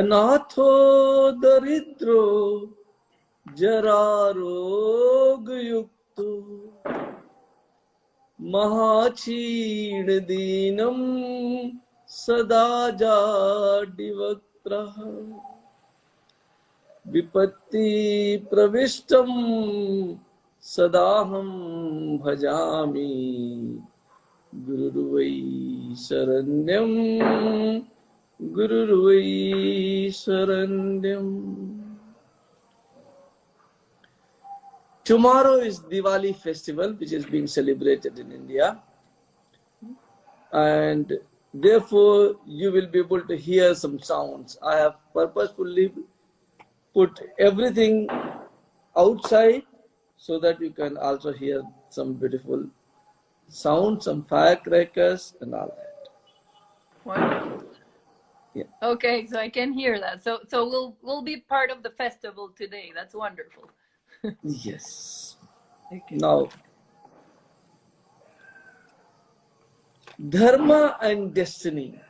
अनाथो दरिद्रो जरारोग युक्तो महाक्षीण दीनम सदा जाडिवक्त्रः विपत्ति प्रविष्टम सदाहं भजामि गुरुर्वै शरण्यं गुरुर्वै शरण्यम. Tomorrow is Diwali festival, which is being celebrated in India, and therefore you will be able to hear some sounds. I have purposefully put everything outside so that you can also hear some beautiful sounds, some firecrackers and all that. Wonderful. Yeah. Okay, so I can hear that. So we'll be part of the festival today. That's wonderful. Yes. Okay. Now, dharma and destiny,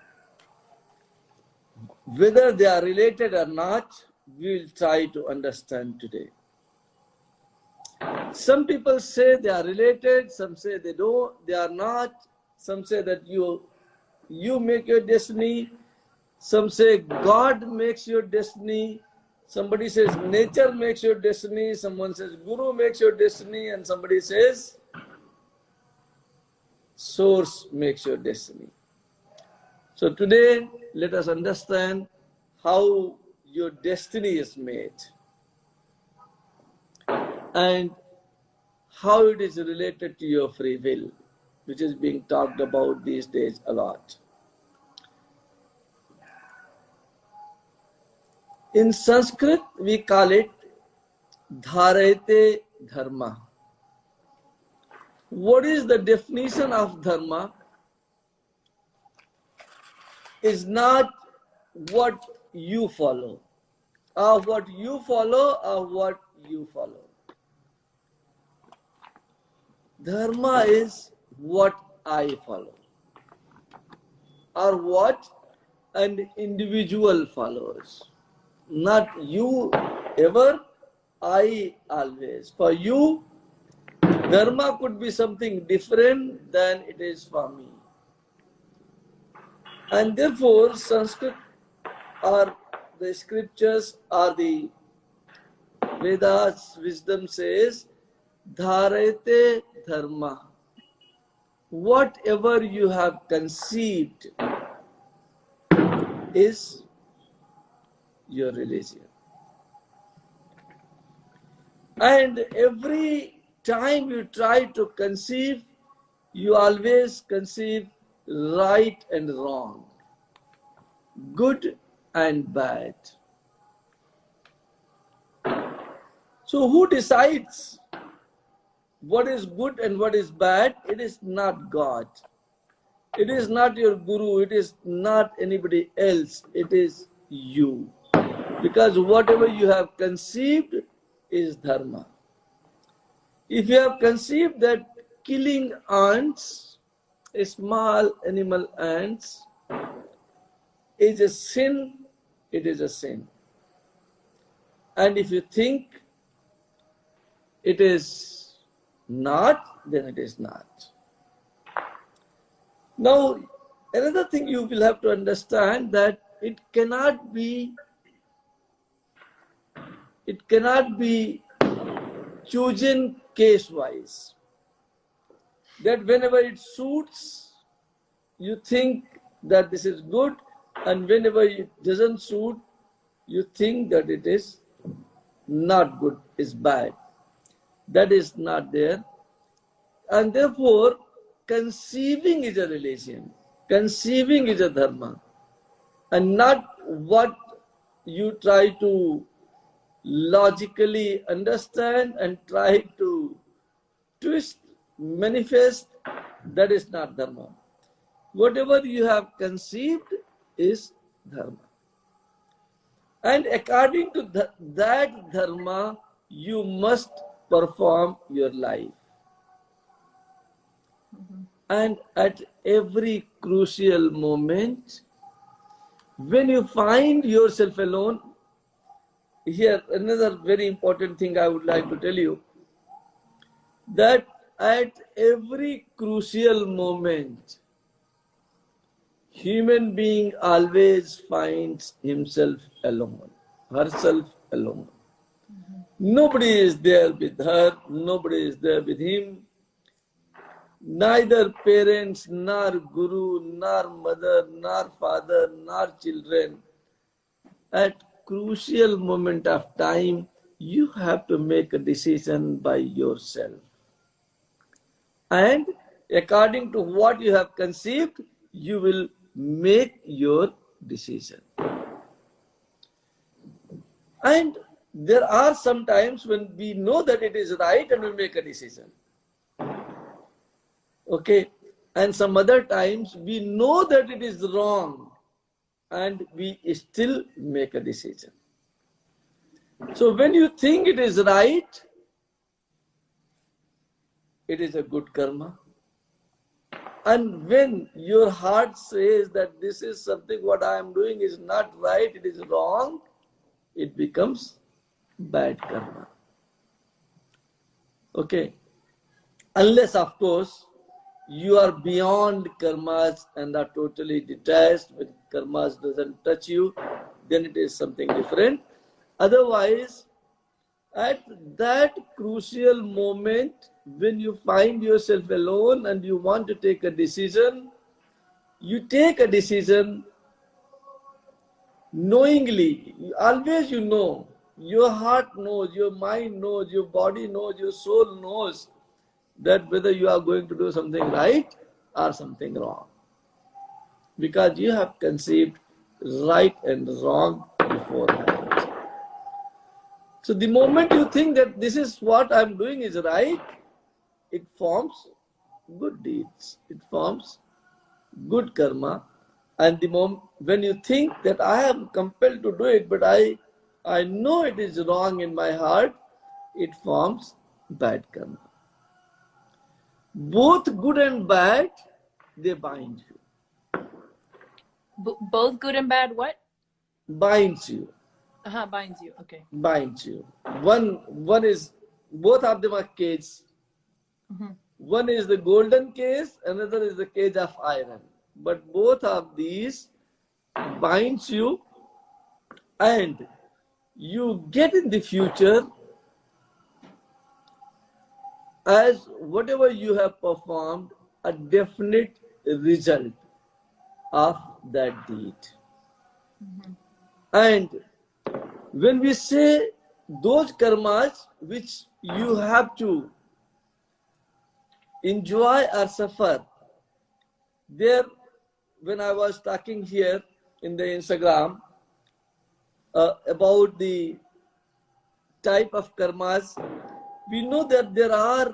whether they are related or not, we will try to understand today. Some people say they are related, some say they are not, some say that you make your destiny, some say God makes your destiny, somebody says nature makes your destiny, someone says Guru makes your destiny, and somebody says Source makes your destiny. So today, let us understand how your destiny is made and how it is related to your free will, which is being talked about these days a lot. In Sanskrit, we call it Dharayate Dharma. What is the definition of dharma? Is not what you follow, or what you follow, or what you follow. Dharma is what I follow, or what an individual follows. Not you ever, I always. For you, dharma could be something different than it is for me. And therefore, Sanskrit or the scriptures or the Vedas, wisdom says, Dharayate Dharma. Whatever you have conceived is your religion. And every time you try to conceive, you always conceive right and wrong, good and bad. So who decides what is good and what is bad? It is not God. It is not your guru. It is not anybody else. It is you. Because whatever you have conceived is dharma. If you have conceived that killing ants, small animal ants, is a sin, it is a sin. And if you think it is not, then it is not. Now, another thing you will have to understand that it cannot be chosen case-wise. That whenever it suits, you think that this is good, and whenever it doesn't suit, you think that it is not good, is bad. That is not there. And therefore, conceiving is a religion. Conceiving is a dharma. And not what you try to logically understand and try to twist, manifest, that is not dharma. Whatever you have conceived is dharma. And according to that dharma, you must perform your life. And at every crucial moment, When you find yourself alone, here another very important thing I would like to tell you, that at every crucial moment, human being always finds himself alone, herself alone. Nobody is there with her, nobody is there with him. Neither parents, nor guru, nor mother, nor father, nor children. At crucial moment of time, you have to make a decision by yourself. And according to what you have conceived, you will make your decision. And there are some times when we know that it is right and we make a decision. Okay, and some other times we know that it is wrong and we still make a decision. So when you think it is right, it is a good karma. And when your heart says that this is something what I am doing is not right, it is wrong, it becomes bad karma. Okay, unless of course you are beyond karmas and are totally detached, when karmas doesn't touch you, then it is something different. Otherwise, at that crucial moment when you find yourself alone and you want to take a decision, you take a decision knowingly. Always you know, your heart knows, your mind knows, your body knows, your soul knows that whether you are going to do something right or something wrong. Because you have conceived right and wrong beforehand. So the moment you think that this is what I am doing is right, it forms good deeds. It forms good karma. And the moment when you think that I am compelled to do it, but I know it is wrong in my heart, it forms bad karma. Both good and bad, they bind you. Both good and bad what? Binds you. Binds you. Okay. Binds you. One is, both of them are cages. Mm-hmm. One is the golden cage, another is the cage of iron. But both of these binds you, and you get in the future as whatever you have performed, a definite result of that deed. Mm-hmm. And when we say those karmas which you have to enjoy or suffer, there, when I was talking here in the Instagram about the type of karmas, we know that there are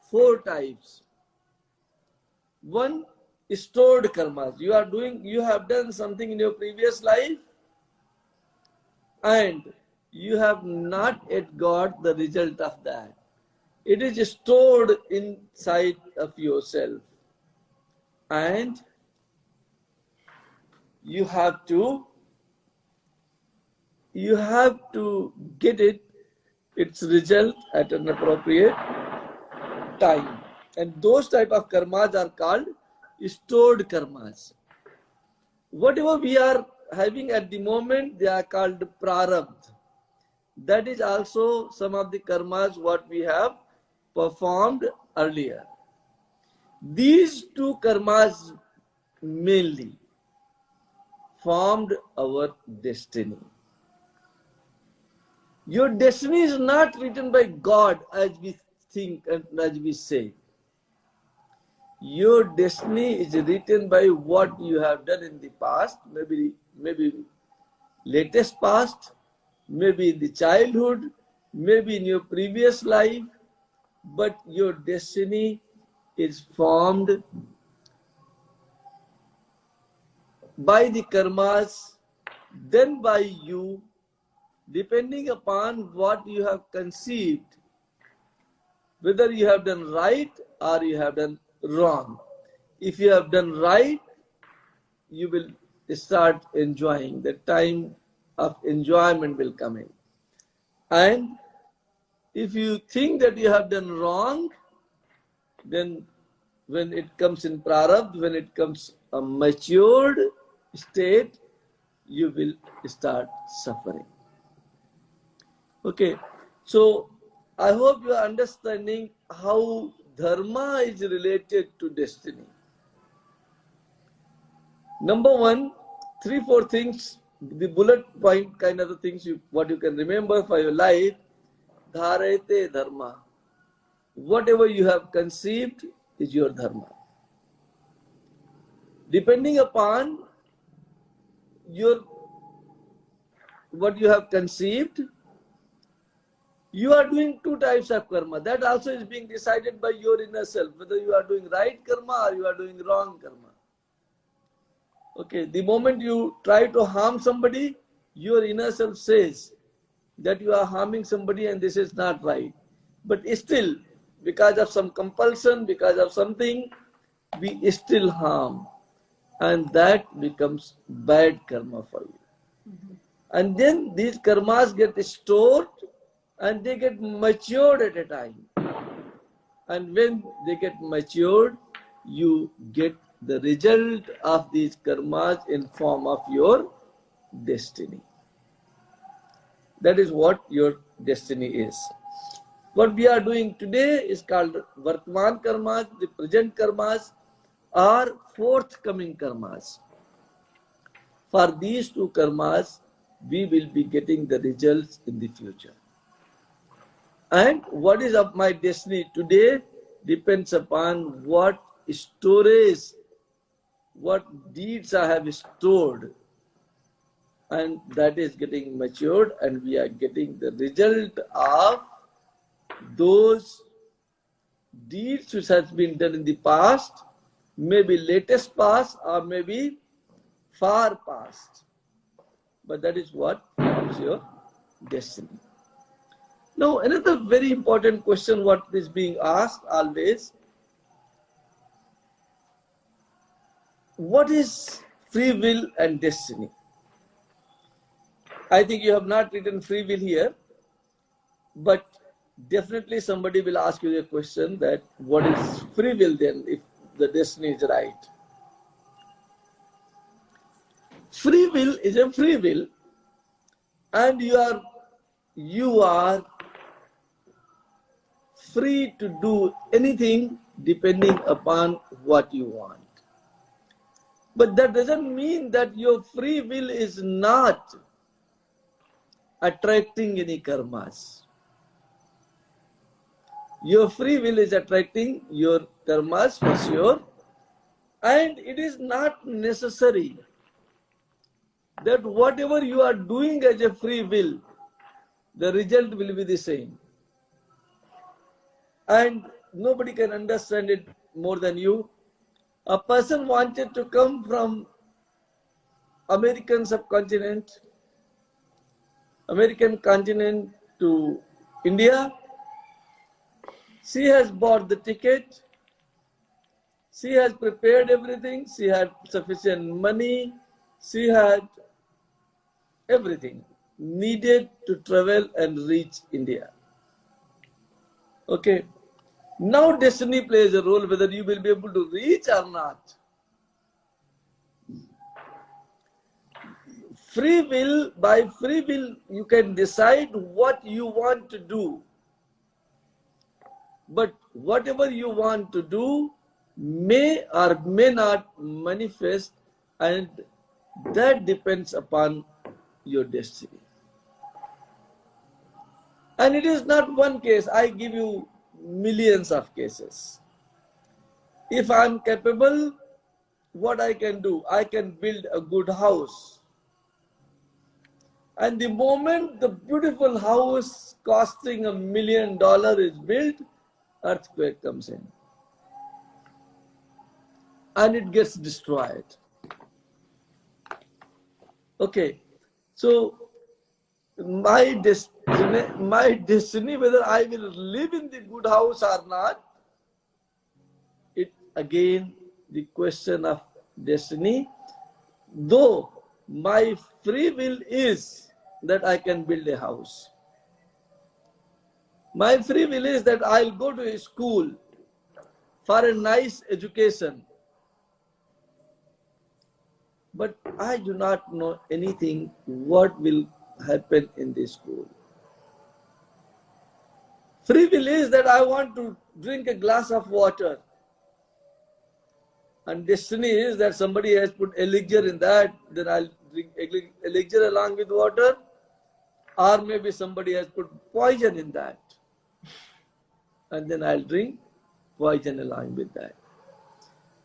4 types. One is stored karmas. You have done something in your previous life and you have not yet got the result of that. It is stored inside of yourself. And you have to get its result at an appropriate time. And those type of karmas are called stored karmas. Whatever we are having at the moment, they are called prarabdha. That is also some of the karmas what we have performed earlier. These 2 karmas mainly formed our destiny. Your destiny is not written by God as we think and as we say. Your destiny is written by what you have done in the past, maybe latest past, maybe in the childhood, maybe in your previous life, but your destiny is formed by the karmas, then by you, depending upon what you have conceived, whether you have done right or you have done wrong. If you have done right, you will start enjoying. The time of enjoyment will come in. And if you think that you have done wrong, then when it comes in prarabdha, when it comes a matured state, you will start suffering. Okay, so I hope you are understanding how dharma is related to destiny. Number one, 3-4 things, the bullet point kind of the things what you can remember for your life. Dharete dharma. Whatever you have conceived is your dharma. Depending upon what you have conceived, you are doing 2 types of karma. That also is being decided by your inner self, whether you are doing right karma or you are doing wrong karma. Okay, the moment you try to harm somebody, your inner self says that you are harming somebody and this is not right. But still, because of some compulsion, because of something, we still harm. And that becomes bad karma for you. Mm-hmm. And then these karmas get stored and they get matured at a time. And when they get matured, you get the result of these karmas in form of your destiny. That is what your destiny is. What we are doing today is called Vartman karmas, the present karmas, or forthcoming karmas. For these 2 karmas, we will be getting the results in the future. And what is of my destiny today depends upon what storage, what deeds I have stored. And that is getting matured, and we are getting the result of those deeds which has been done in the past, maybe latest past or maybe far past. But that is what forms your destiny. Now, another very important question what is being asked always, what is free will and destiny? I think you have not written free will here, but definitely somebody will ask you a question that what is free will then if the destiny is right? Free will is a free will, and you are free to do anything depending upon what you want. But that doesn't mean that your free will is not attracting any karmas. Your free will is attracting your karmas for sure, and it is not necessary that whatever you are doing as a free will, the result will be the same. And nobody can understand it more than you. A person wanted to come from American continent to India. She has bought the ticket. She has prepared everything. She had sufficient money. She had everything needed to travel and reach India. Okay. Now destiny plays a role whether you will be able to reach or not. By free will, you can decide what you want to do. But whatever you want to do may or may not manifest, and that depends upon your destiny. And it is not one case. I give you millions of cases. If I am capable, what I can do? I can build a good house. And the moment the beautiful house costing $1 million is built, earthquake comes in. And it gets destroyed. Okay. So my destiny, whether I will live in the good house or not, it again the question of destiny. though my free will is that I can build a house. My free will is that I'll go to a school for a nice education. But I do not know anything what will happen in this school. Free will is that I want to drink a glass of water. And destiny is that somebody has put elixir in that, then I'll drink elixir along with water. Or maybe somebody has put poison in that. And then I'll drink poison along with that.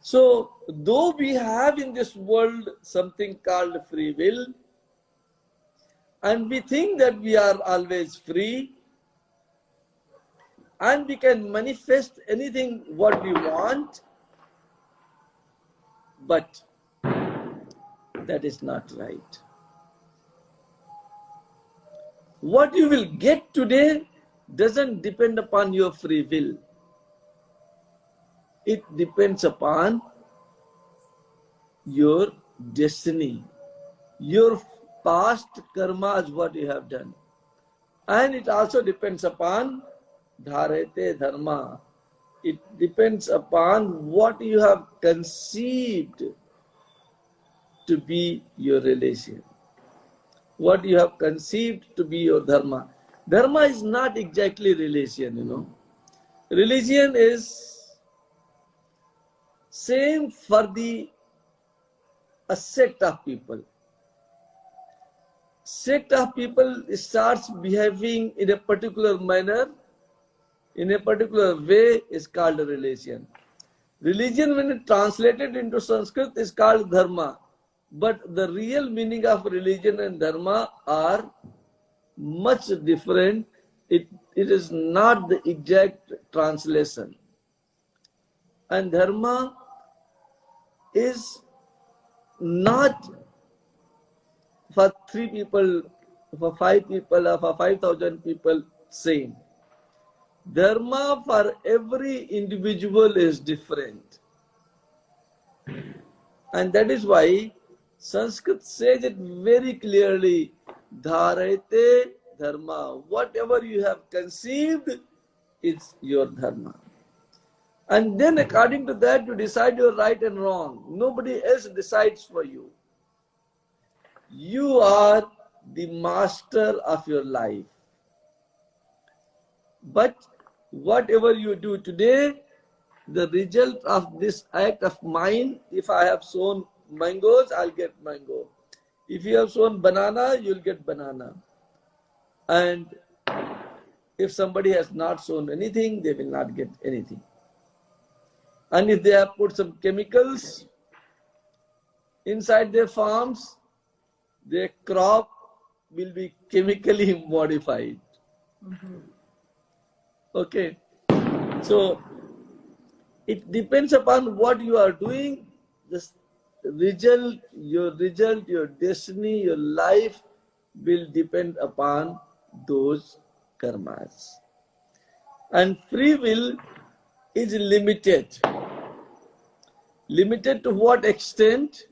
So, though we have in this world something called free will, and we think that we are always free, and we can manifest anything what we want, but that is not right. What you will get today doesn't depend upon your free will. It depends upon your destiny, your past karmas, what you have done. And it also depends upon dharete dharma. It depends upon what you have conceived to be your relation. What you have conceived to be your dharma. Dharma is not exactly relation, you know. Religion is same for a sect of people. Sect of people starts behaving in a particular manner, in a particular way, is called a religion. Religion, when it translated into Sanskrit, is called dharma. But the real meaning of religion and dharma are much different. It is not the exact translation. And dharma is not for 3 people, for 5 people, or for 5,000 people same. Dharma for every individual is different. And that is why Sanskrit says it very clearly, dharete dharma. Whatever you have conceived is your dharma. And then according to that, you decide your right and wrong. Nobody else decides for you. You are the master of your life. But whatever you do today, the result of this act of mine, if I have sown mangoes, I'll get mango. If you have sown banana, you'll get banana. And if somebody has not sown anything, they will not get anything. And if they have put some chemicals inside their farms, their crop will be chemically modified. Okay. So, it depends upon what you are doing. The result, your destiny, your life will depend upon those karmas. And free will is limited. Limited to what extent?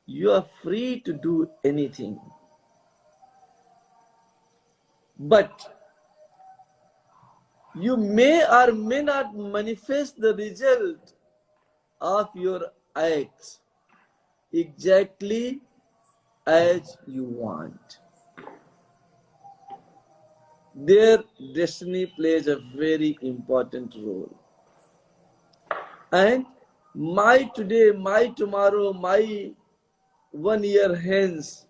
You are free to do anything. But you may or may not manifest the result of your acts exactly as you want. Their destiny plays a very important role. And my today, my tomorrow, my 1 year hence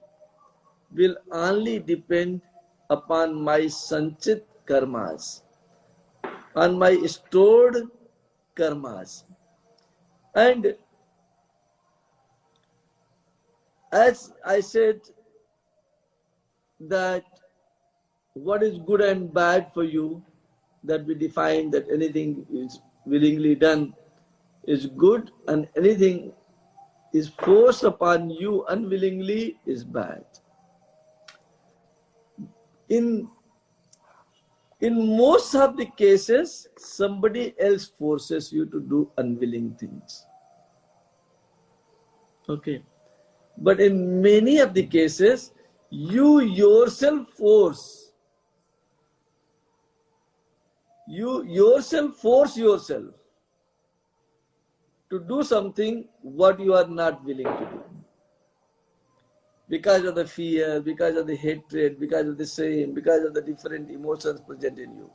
will only depend upon my sanchit karmas, on my stored karmas. And as I said, that what is good and bad for you, that we define that anything is willingly done is good and anything is forced upon you unwillingly is bad. In most of the cases, somebody else forces you to do unwilling things. Okay. But in many of the cases, you yourself force. You yourself force yourself to do something what you are not willing to do. Because of the fear, because of the hatred, because of the shame, because of the different emotions present in you.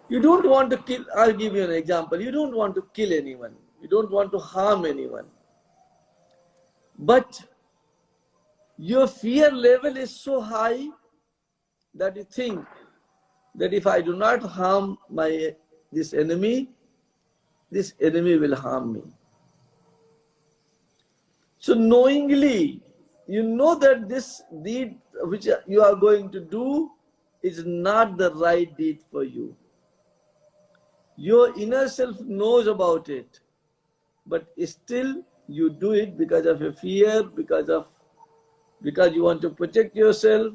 You don't want to kill, I'll give you an example. You don't want to kill anyone. You don't want to harm anyone. But your fear level is so high that you think that if I do not harm this enemy will harm me. So knowingly, you know that this deed which you are going to do is not the right deed for you. Your inner self knows about it, but still you do it because of a fear, because you want to protect yourself,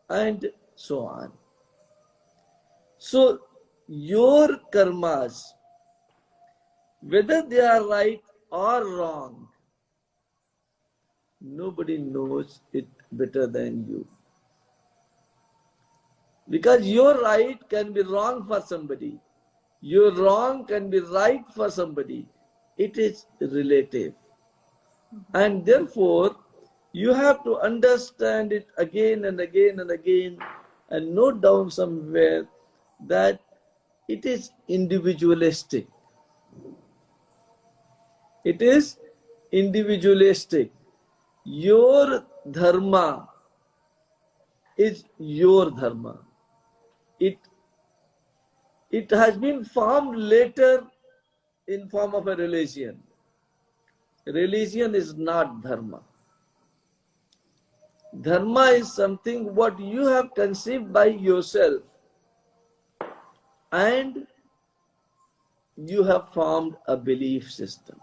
and so on. So your karmas, whether they are right or wrong, nobody knows it better than you. Because your right can be wrong for somebody. Your wrong can be right for somebody. It is relative. And therefore, you have to understand it again and again and again and note down somewhere that it is individualistic. It is individualistic. Your dharma is your dharma. It has been formed later in form of a religion. Religion is not dharma. Dharma is something what you have conceived by yourself and you have formed a belief system.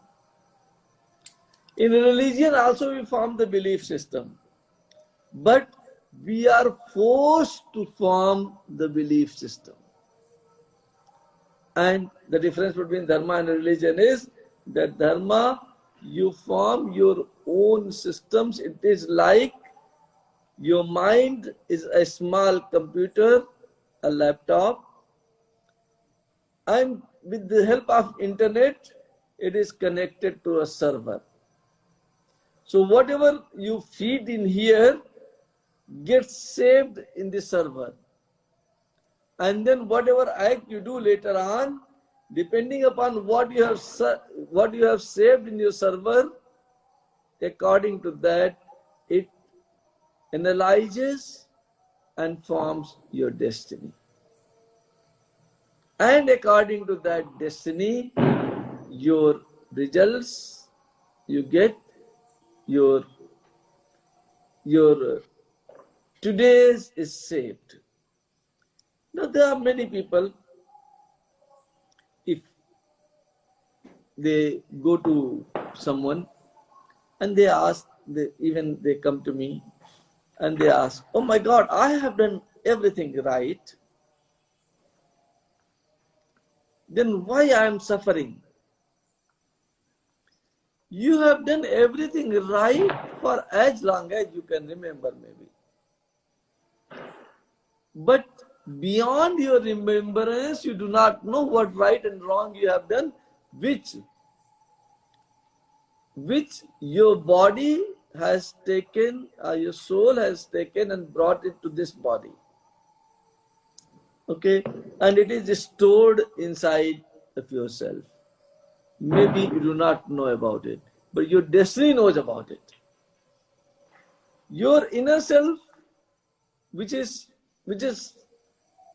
In religion also we form the belief system, but we are forced to form the belief system. And the difference between dharma and religion is that dharma, you form your own systems. It is like your mind is a small computer, a laptop, and with the help of internet, it is connected to a server. So whatever you feed in here gets saved in the server. And then whatever act you do later on, depending upon what you have saved in your server, according to that, it analyzes and forms your destiny. And according to that destiny, your results, you get your today's is saved. Now there are many people, if they go to someone and they ask, they come to me and they ask, oh my God, I have done everything right. Then why I am suffering? You have done everything right for as long as you can remember maybe. But beyond your remembrance, you do not know what right and wrong you have done, which your body has taken, your soul has taken and brought it to this body. Okay, and it is stored inside of yourself. Maybe you do not know about it, but your destiny knows about it. Your inner self, which is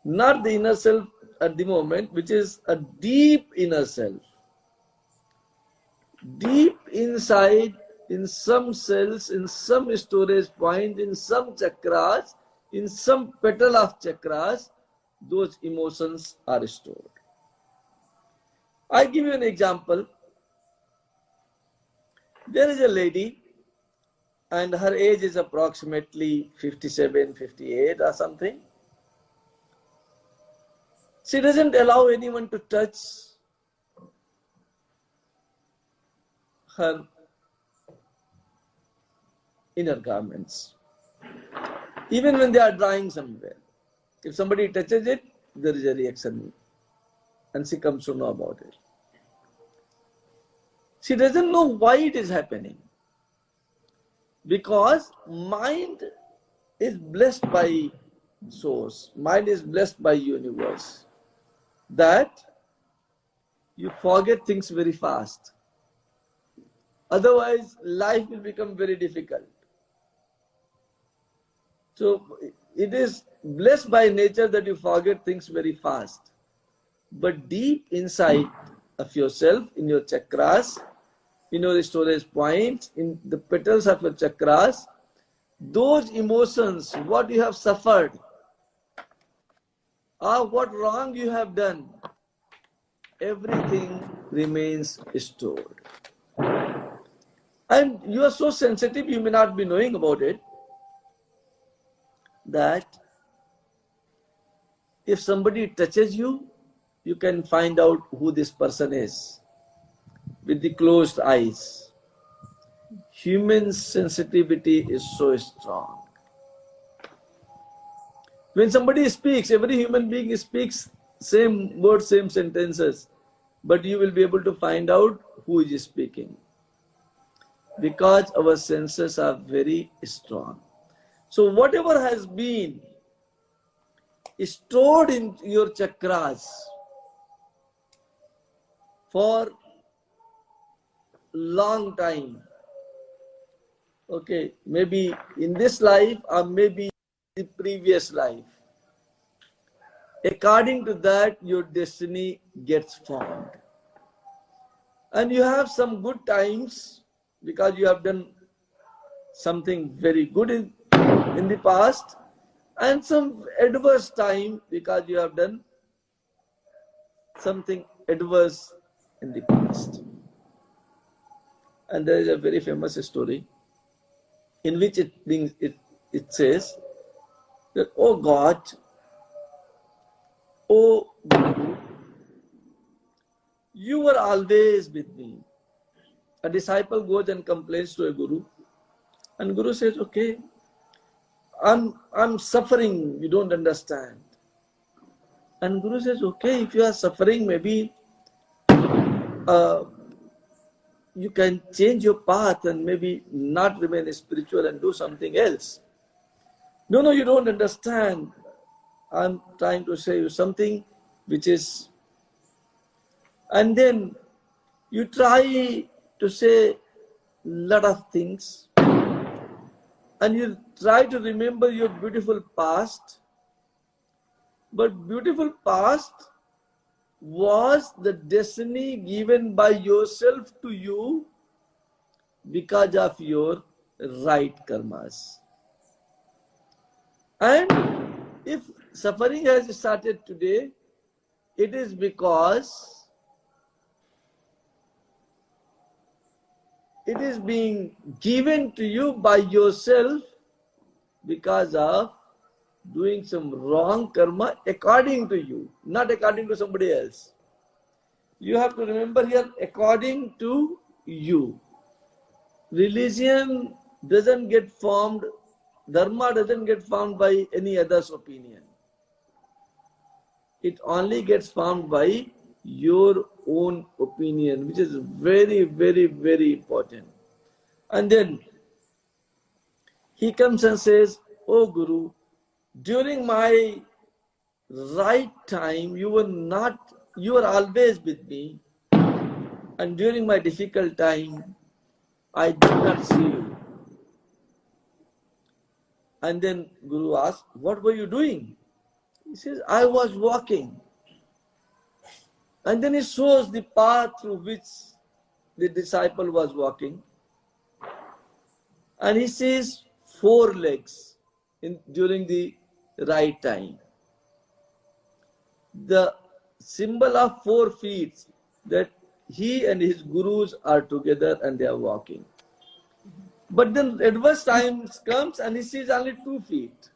not the inner self at the moment, which is a deep inner self. Deep inside, in some cells, in some storage point, in some chakras, in some petal of chakras, those emotions are stored. I give you an example. There is a lady and her age is approximately 57, 58 or something. She doesn't allow anyone to touch her inner garments. Even when they are drying somewhere, if somebody touches it, there is a reaction, and she comes to know about it. She doesn't know why it is happening, because mind is blessed by source, mind is blessed by universe, that you forget things very fast. Otherwise, life will become very difficult. So it is blessed by nature that you forget things very fast. But deep inside of yourself, in your chakras, in your storage points, in the petals of your chakras, those emotions, what you have suffered, or what wrong you have done, everything remains stored. And you are so sensitive, you may not be knowing about it, that if somebody touches you, you can find out who this person is with the closed eyes. Human sensitivity is so strong. When somebody speaks, every human being speaks same words, same sentences, but you will be able to find out who is speaking, because our senses are very strong. So whatever has been stored in your chakras for long time, okay, maybe in this life or maybe the previous life, according to that your destiny gets formed. And you have some good times because you have done something very good in the past, and some adverse time because you have done something adverse in the past. And there is a very famous story in which it says that, oh God, oh Guru, you were always with me. A disciple goes and complains to a Guru, and Guru says, okay, I'm suffering, you don't understand. And Guru says, okay, if you are suffering, maybe you can change your path and maybe not remain spiritual and do something else. No, you don't understand. I'm trying to say you something which is... And then you try to say a lot of things, and you try to remember your beautiful past. But beautiful past was the destiny given by yourself to you because of your right karmas. And if suffering has started today, it is because it is being given to you by yourself because of doing some wrong karma according to you, not according to somebody else. You have to remember here, according to you. Religion doesn't get formed, dharma doesn't get formed by any other's opinion. It only gets formed by your own opinion, which is very, very, very important. And then he comes and says, oh Guru, during my right time, you were always with me. And during my difficult time, I did not see you. And then Guru asks, what were you doing? He says, I was walking. And then he shows the path through which the disciple was walking. And he sees 4 legs during the right time. The symbol of 4 feet, that he and his gurus are together and they are walking. But then adverse times comes and he sees only 2 feet.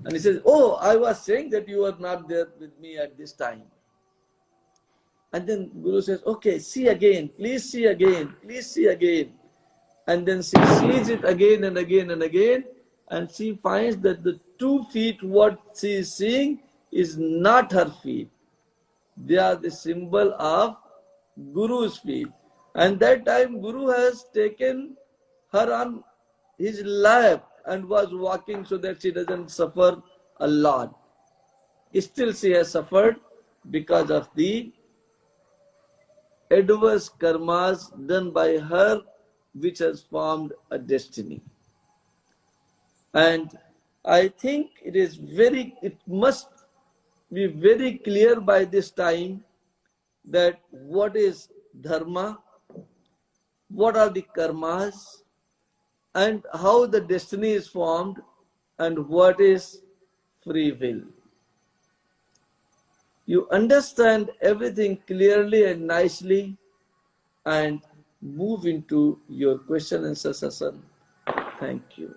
And he says, oh, I was saying that you were not there with me at this time. And then Guru says, okay, see again, please see again, please see again. and then she sees it again and again and again, and she finds that the 2 feet what she is seeing is not her feet. They are the symbol of Guru's feet. And that time Guru has taken her on his lap and was walking so that she doesn't suffer a lot. Still she has suffered because of the adverse karmas done by her, which has formed a destiny. And I think it must be very clear by this time that what is dharma, what are the karmas, and how the destiny is formed, and what is free will. You understand everything clearly and nicely and move into your question and answer session. Thank you.